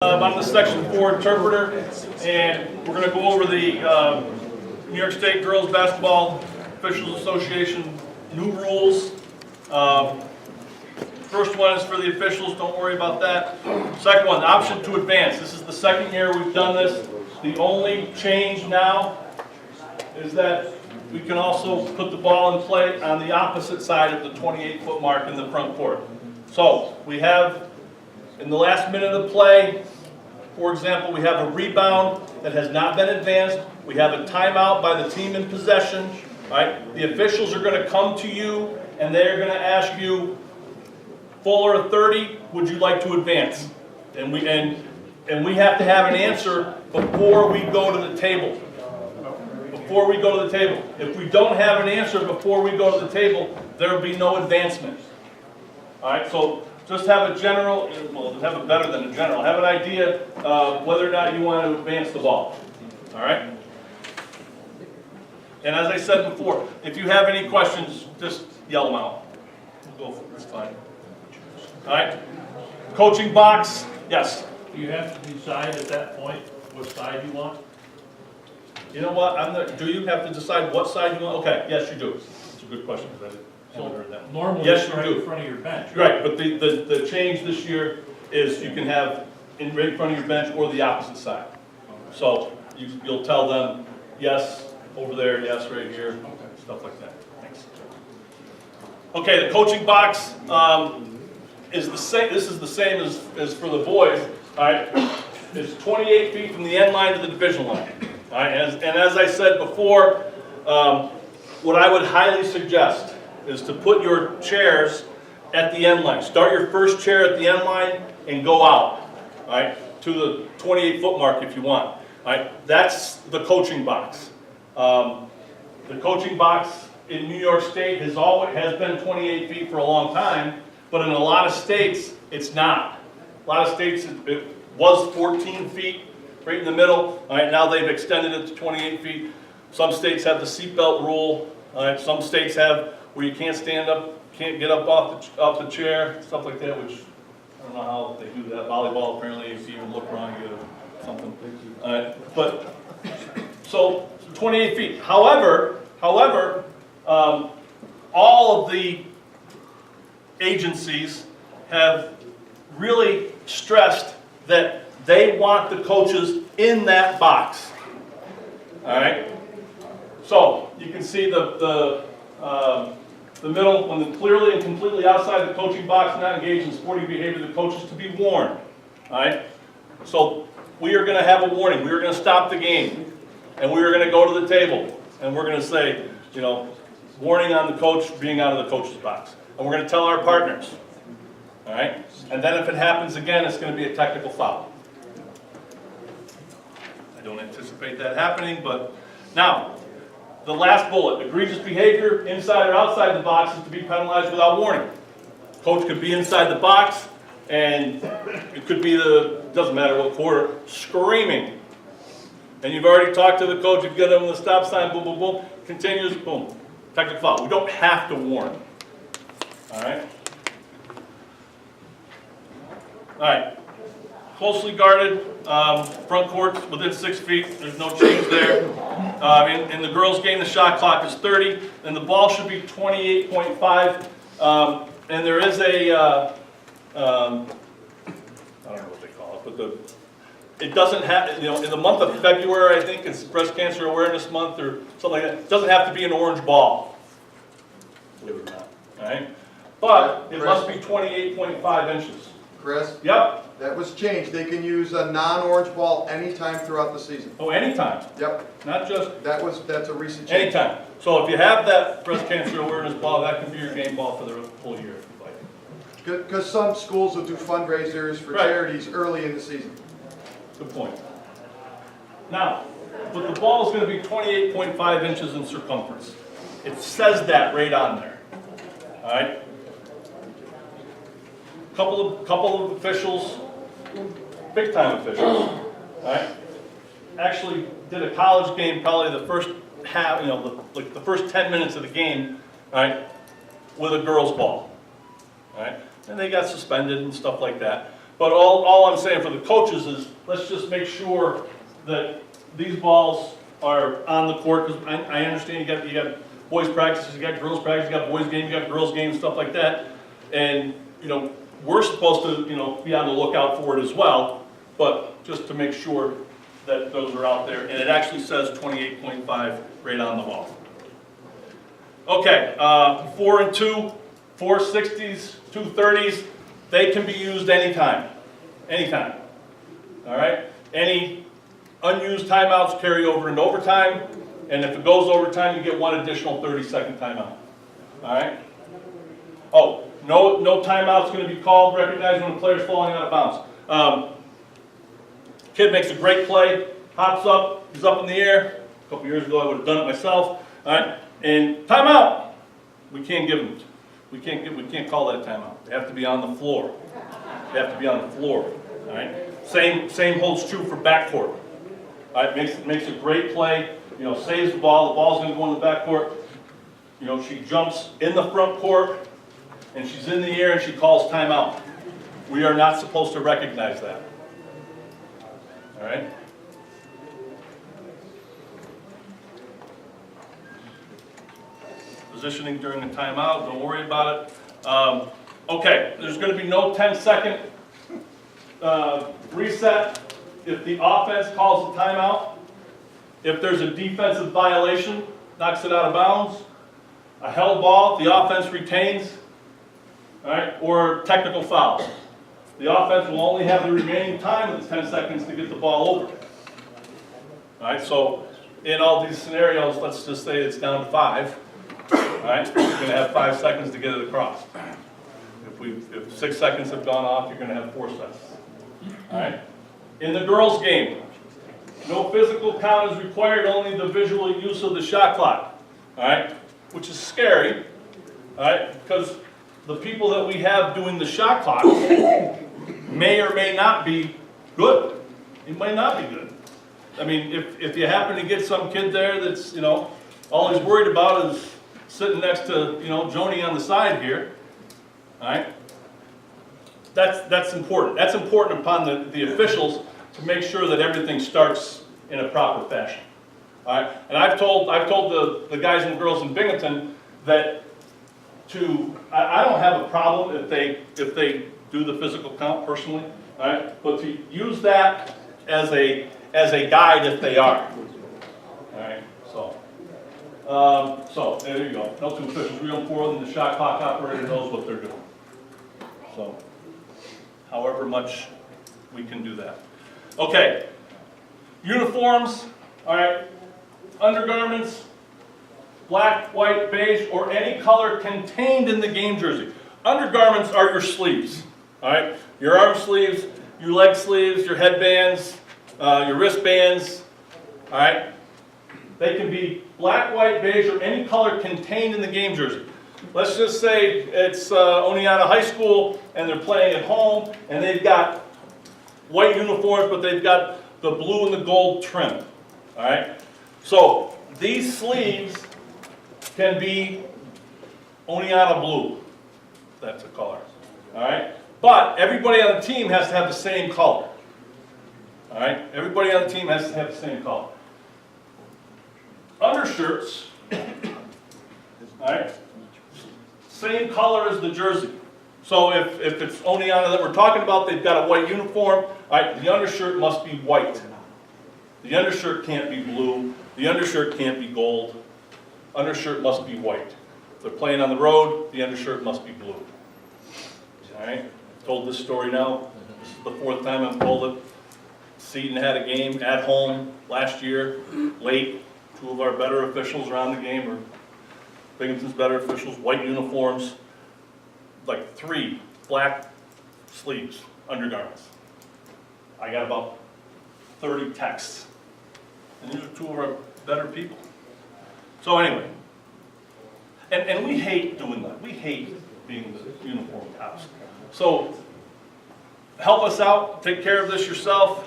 I'm the Section 4 interpreter, and we're going to go over the New York State Girls Basketball Officials Association new rules. First one is for the officials, don't worry about that. Second one, option to advance. This is the second year we've done this. The only change now is that we can also put the ball in play on the opposite side of the 28-foot mark in the front court. So we have, in the last minute of play, for example, we have a rebound that has not been advanced. We have a timeout by the team in possession. Right? The officials are going to come to you and they're going to ask you, full or 30, would you like to advance? And we have to have an answer before we go to the table. Before we go to the table. If we don't have an answer before we go to the table, there will be no advancement. All right, so just have a general, well, have a better than a general, have an idea of whether or not you want to advance the ball. All right? And as I said before, if you have any questions, just yell them out. We'll go for it, it's fine. All right? Coaching box, yes? Do you have to decide at that point what side you want? You know what, do you have to decide what side you want? Okay, yes you do. It's a good question, because I haven't heard that. Normally yes, it's right in front of your bench. Right, but the change this year is you can have right in front of your bench or the opposite side. So you'll tell them, yes, over there, yes, right here, stuff like that. Thanks. Okay, the coaching box is the same. This is the same as for the boys. All right, it's 28 feet from the end line to the division line. All right, and as I said before, what I would highly suggest is to put your chairs at the end line. Start your first chair at the end line and go out, all right, to the 28-foot mark if you want. All right, that's the coaching box. The coaching box in New York State has been 28 feet for a long time, but in a lot of states it's not. A lot of states it was 14 feet right in the middle. All right, now they've extended it to 28 feet. Some states have the seatbelt rule. All right, some states have where you can't stand up, can't get up off the chair, stuff like that, which I don't know how they do that. Volleyball, apparently, if you even look wrong, you get something. All right, but so 28 feet. However, all of the agencies have really stressed that they want the coaches in that box. All right. So you can see the middle, when clearly and completely outside the coaching box, not engaged in sporting behavior, the coach is to be warned. All right. So we are going to have a warning. We are going to stop the game, and we are going to go to the table, and we're going to say, you know, warning on the coach being out of the coach's box, and we're going to tell our partners. All right. And then if it happens again, it's going to be a technical foul. I don't anticipate that happening, but now. The last bullet, egregious behavior inside or outside the box is to be penalized without warning. Coach could be inside the box, and it could be doesn't matter what quarter, screaming. And you've already talked to the coach, you've got him with the stop sign, boom, boom, boom, continues, boom, technical foul. We don't have to warn. All right? All right. Closely guarded, front court within 6 feet. There's no change there. In the girls' game, the shot clock is 30, and the ball should be 28.5. And there is a, I don't know what they call it, but it doesn't have, you know, in the month of February, I think it's Breast Cancer Awareness Month or something like that. It doesn't have to be an orange ball, believe it or not. All right, but it must be 28.5 inches. Chris? Yep. That was changed. They can use a non-orange ball anytime throughout the season. Oh, anytime. Yep. Not just That's a recent change. anytime. So if you have that breast cancer awareness ball, that can be your game ball for the whole year if you'd like. Because some schools will do fundraisers for charities early in the season. Good point. Now, but the ball is going to be 28.5 inches in circumference. It says that right on there. All right. Couple of officials, big time officials, all right, actually did a college game probably the first half, you know, like the first 10 minutes of the game, all right, with a girls' ball, all right, and they got suspended and stuff like that. But all I'm saying for the coaches is, let's just make sure that these balls are on the court, because I understand you got boys practices, you got girls practice, you got boys games, you got girls games, stuff like that. And, we're supposed to, be on the lookout for it as well, but just to make sure that those are out there. And it actually says 28.5 right on the ball. Okay, 4 and 2, 460s, 230s, they can be used anytime, all right? Any unused timeouts carry over into overtime, and if it goes overtime, you get one additional 30-second timeout, all right? Oh, no timeout's going to be called, recognized when a player's falling out of bounds. Kid makes a great play, hops up, he's up in the air. A couple years ago, I would have done it myself, all right? And timeout, we can't give them. We can't call that timeout. They have to be on the floor. They have to be on the floor. All right. Same holds true for backcourt. All right. Makes a great play. Saves the ball. The ball's going to go in the backcourt. She jumps in the front court, and she's in the air, and she calls timeout. We are not supposed to recognize that. All right. Positioning during the timeout, don't worry about it. Okay, there's going to be no 10-second reset if the offense calls a timeout. If there's a defensive violation, knocks it out of bounds, a held ball, the offense retains, all right, or technical foul. The offense will only have the remaining time of the 10 seconds to get the ball over. All right, so in all these scenarios, let's just say it's down to 5. All right, you're going to have 5 seconds to get it across. If 6 seconds have gone off, you're going to have 4 seconds. All right. In the girls' game, no physical count is required, only the visual use of the shot clock. All right, which is scary. All right, because the people that we have doing the shot clock may or may not be good. It might not be good. I mean, if you happen to get some kid there that's all he's worried about is sitting next to, Joni on the side here, all right? That's important. That's important upon the officials to make sure that everything starts in a proper fashion, all right? And I've told the guys and girls in Binghamton that I don't have a problem if they do the physical count personally, all right? But to use that as a guide if they are, all right? So there you go. No two officials, real 4, and the shot clock operator knows what they're doing. So, however much we can do that. Okay, uniforms, all right, undergarments, black, white, beige, or any color contained in the game jersey. Undergarments are your sleeves, all right? Your arm sleeves, your leg sleeves, your headbands, your wristbands, all right? They can be black, white, beige, or any color contained in the game jersey. Let's just say it's Oneonta High School and they're playing at home and they've got white uniforms, but they've got the blue and the gold trim. All right? So these sleeves can be Oneonta blue. That's a color. All right? But everybody on the team has to have the same color. All right? Everybody on the team has to have the same color. Undershirts, all right, same color as the jersey. So if it's Oneonta that we're talking about, they've got a white uniform, all right, the undershirt must be white. The undershirt can't be blue. The undershirt can't be gold. Undershirt must be white. If they're playing on the road, the undershirt must be blue. All right, I've told this story now. This is the 4th time I've told it. Seton had a game at home last year, late. 2 of our better officials around the game, or Binghamton's better officials, white uniforms, like 3 black sleeves, undergarments. I got about 30 texts. And these are 2 of our better people. So anyway, and we hate doing that. We hate being the uniform cops. So help us out, take care of this yourself.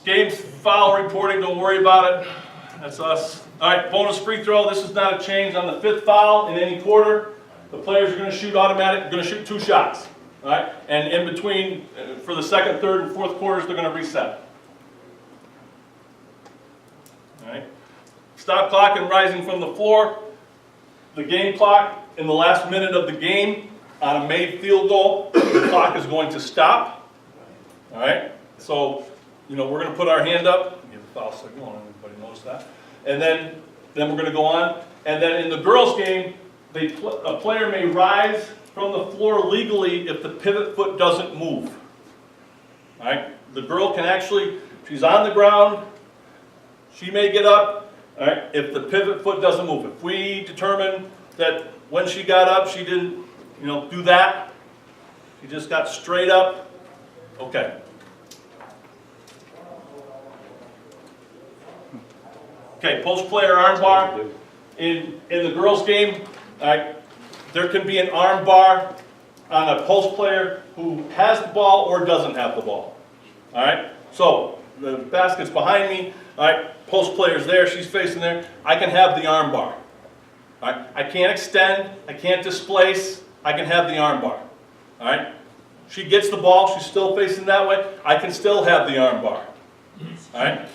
Games foul reporting, don't worry about it. That's us. All right, bonus free throw. This is not a change on the 5th foul in any quarter. The players are going to shoot automatic, going to shoot 2 shots. all right? And in between, for the second, third, and fourth quarters, they're gonna reset. All right? Stop clock and rising from the floor. The game clock in the last minute of the game on a made field goal, the clock is going to stop. All right? So, you know, we're going to put our hand up. Give a foul signal. I don't know if anybody knows that. And then we're going to go on. And then in the girls' game, a player may rise from the floor legally if the pivot foot doesn't move. All right? The girl can actually, she's on the ground. She may get up. All right, if the pivot foot doesn't move. If we determine that when she got up, she didn't, you know, do that, she just got straight up, okay. Okay, post player arm bar. In the girls' game, all right, there can be an arm bar on a post player who has the ball or doesn't have the ball. All right, so the basket's behind me. All right, post player's there, she's facing there. I can have the arm bar. All right, I can't extend, I can't displace, I can have the arm bar. All right, she gets the ball, she's still facing that way, I can still have the arm bar. All right,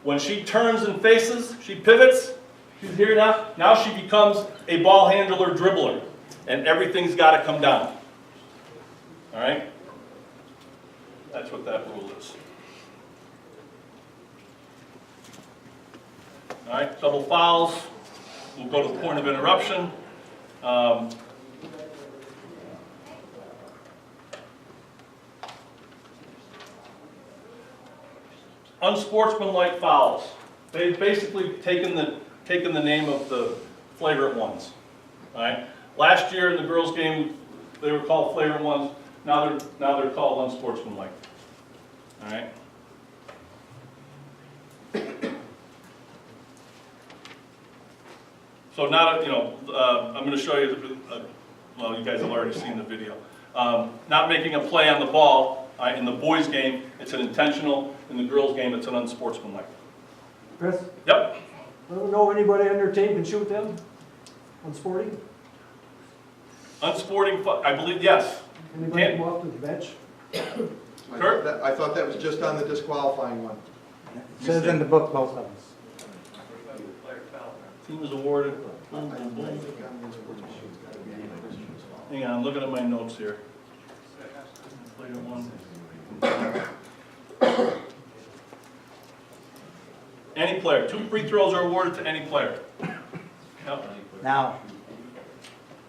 when she turns and faces, she pivots, she's here now. Now she becomes a ball handler dribbler, and everything's got to come down. All right, that's what that rule is. All right, double fouls. We'll go to the point of interruption. Unsportsmanlike fouls. They've basically taken the name of the flagrant ones. All right. Last year in the girls' game, they were called flagrant ones. Now they're called unsportsmanlike. All right. So now, you know, I'm going to show you, well, you guys have already seen the video. Not making a play on the ball in the boys' game, it's an intentional. In the girls' game, it's an unsportsmanlike. Chris? Yep. I don't know anybody on your team can shoot them on sporting? Unsporting, I believe, yes. Anybody Can't- come off to the bench? Kurt? I thought that was just on the disqualifying one. It says in the book, both of them. Team is awarded. Boom, boom, boom. Hang on, I'm looking at my notes here. Flagrant one. Any player. 2 free throws are awarded to any player. Yep. Now,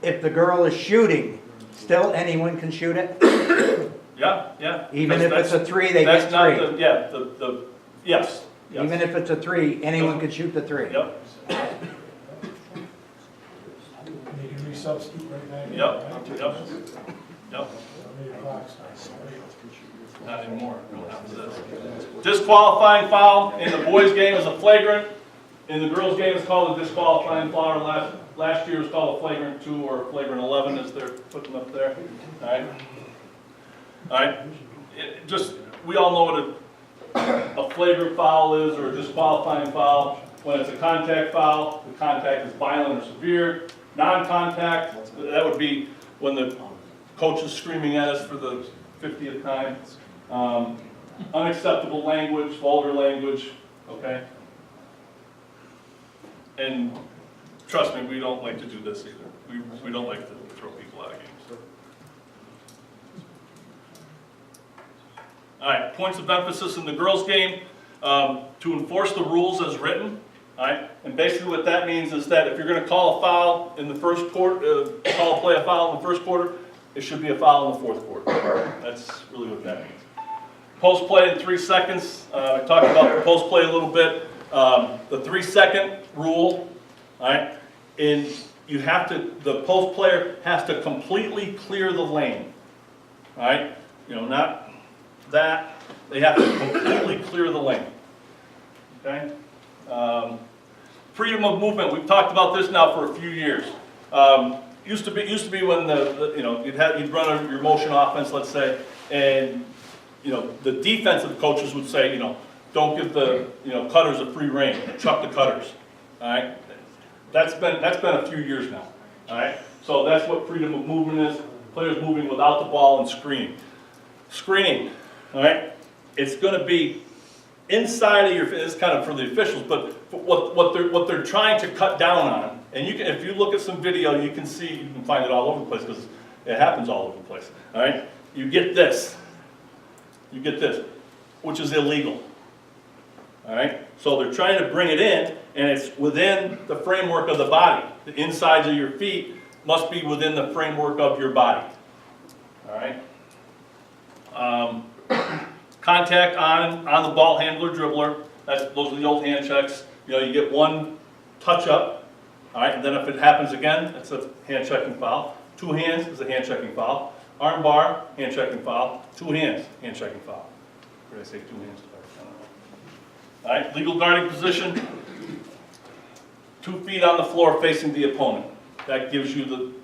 if the girl is shooting, still anyone can shoot it? Yeah. Even Because if it's a that's- 3, they That's get not 3. yes. Even if it's a 3, anyone can shoot the 3. Yep, You can resubstitute right now. yep. Not anymore. We don't have this. Disqualifying foul in the boys' game is a flagrant. In the girls' game, it's called a disqualifying foul. Last year it was called a flagrant 2 or a flagrant 11, as they're putting up there. All right. We all know what a flagrant foul is, or a disqualifying foul. When it's a contact foul, the contact is violent or severe. Non-contact, that would be when the coach is screaming at us for the 50th time. Unacceptable language, vulgar language, okay? And trust me, we don't like to do this either. We don't like to throw people out of games. All right, points of emphasis in the girls' game, to enforce the rules as written. All right, and basically what that means is that if you're going to call a foul in the first quarter, call a play a foul in the first quarter, it should be a foul in the fourth quarter. That's really what that means. Post play in 3 seconds. I talked about the post play a little bit. The 3-second rule. All right, the post player has to completely clear the lane. All right, not that. They have to completely clear the lane. Okay. Freedom of movement. We've talked about this now for a few years. Used to be when you'd run your motion offense, let's say, and the defensive coaches would say, don't give the cutters a free rein, chuck the cutters. All right. That's been a few years now. All right. So that's what freedom of movement is. players moving without the ball and screening. Screening, all right? It's going to be inside of your, it's kind of for the officials, but what they're trying to cut down on, and you can, if you look at some video, you can see, you can find it all over the place because it happens all over the place, all right? You get this, which is illegal, all right? So they're trying to bring it in, and it's within the framework of the body. The insides of your feet must be within the framework of your body, all right? Contact on the ball handler, dribbler. Those are the old hand checks. You know, you get one touch up, all right, and then if it happens again, it's a hand checking foul. 2 hands is a hand checking foul. Arm bar, hand checking foul. 2 hands, hand checking foul. Or did I say 2 hands? I don't know. All right, legal guarding position. 2 feet on the floor facing the opponent. That gives you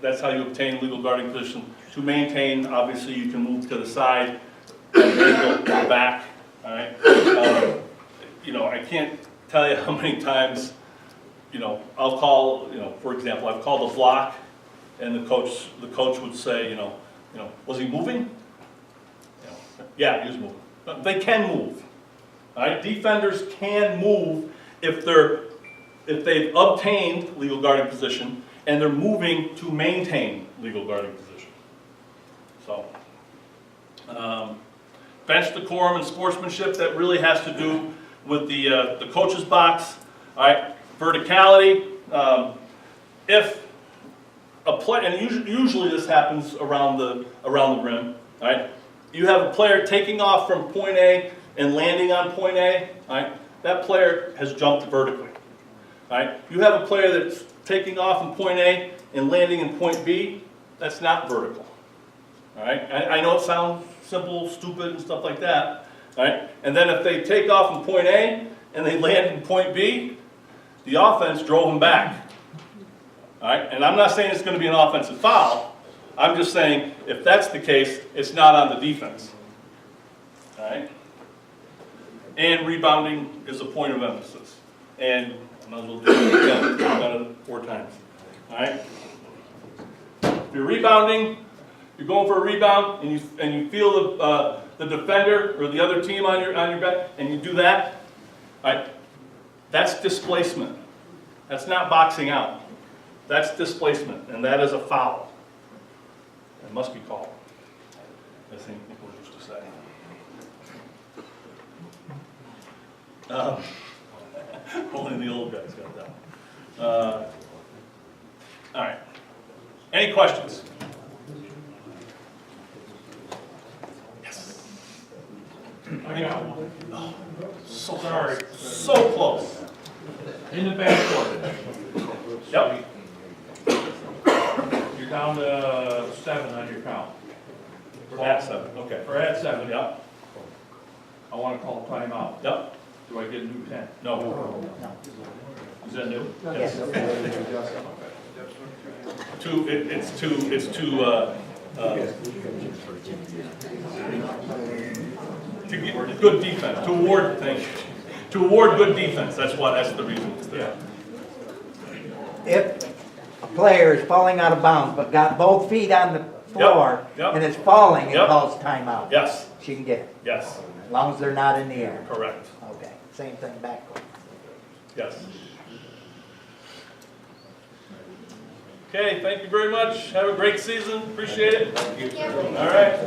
that's how you obtain legal guarding position. To maintain, obviously, you can move to the side. Go back, all right? You know, I can't tell you how many times, you know, I'll call, you know, for example, I've called a block, and the coach would say, you know, was he moving? You know, yeah, he was moving. But they can move, all right? Defenders can move if they've obtained legal guarding position, and they're moving to maintain legal guarding position. So. Bench decorum and sportsmanship, that really has to do with the coach's box. All right, verticality. If a player, and usually this happens around the rim. All right, you have a player taking off from point A and landing on point A. All right, that player has jumped vertically. All right, you have a player that's taking off from point A and landing in point B. That's not vertical. All right, I know it sounds simple, stupid, and stuff like that. All right, and then if they take off from point A and they land in point B, the offense drove them back. All right, and I'm not saying it's going to be an offensive foul. I'm just saying if that's the case, it's not on the defense. All right, and rebounding is a point of emphasis. And I might as well do it again. I've done it 4 times. All right, if you're rebounding. You're going for a rebound, and you feel the defender or the other team on your back, and you do that. All right, that's displacement. That's not boxing out. That's displacement, and that is a foul. It must be called. I think people used to say. Only the old guys got that. All right. Any questions? I got one. Oh, so Sorry. close. So close. In the backcourt. Yep. You're down to 7 on your count. We're at 7. Okay. We're at 7. Yep. I want to call a timeout. Yep. Do I get a new 10? No. Is that new? Yes. It's two. To get good defense, to award good defense. That's the reason it's there. If a player is falling out of bounds but got both feet on the floor Yep. and it's falling, it Yep. calls timeout. Yes. She can get it, Yes. as long as they're not in the air. Correct. Okay, same thing backcourt. Yes. Okay, thank you very much. Have a great season. Appreciate it. Thank you. All right.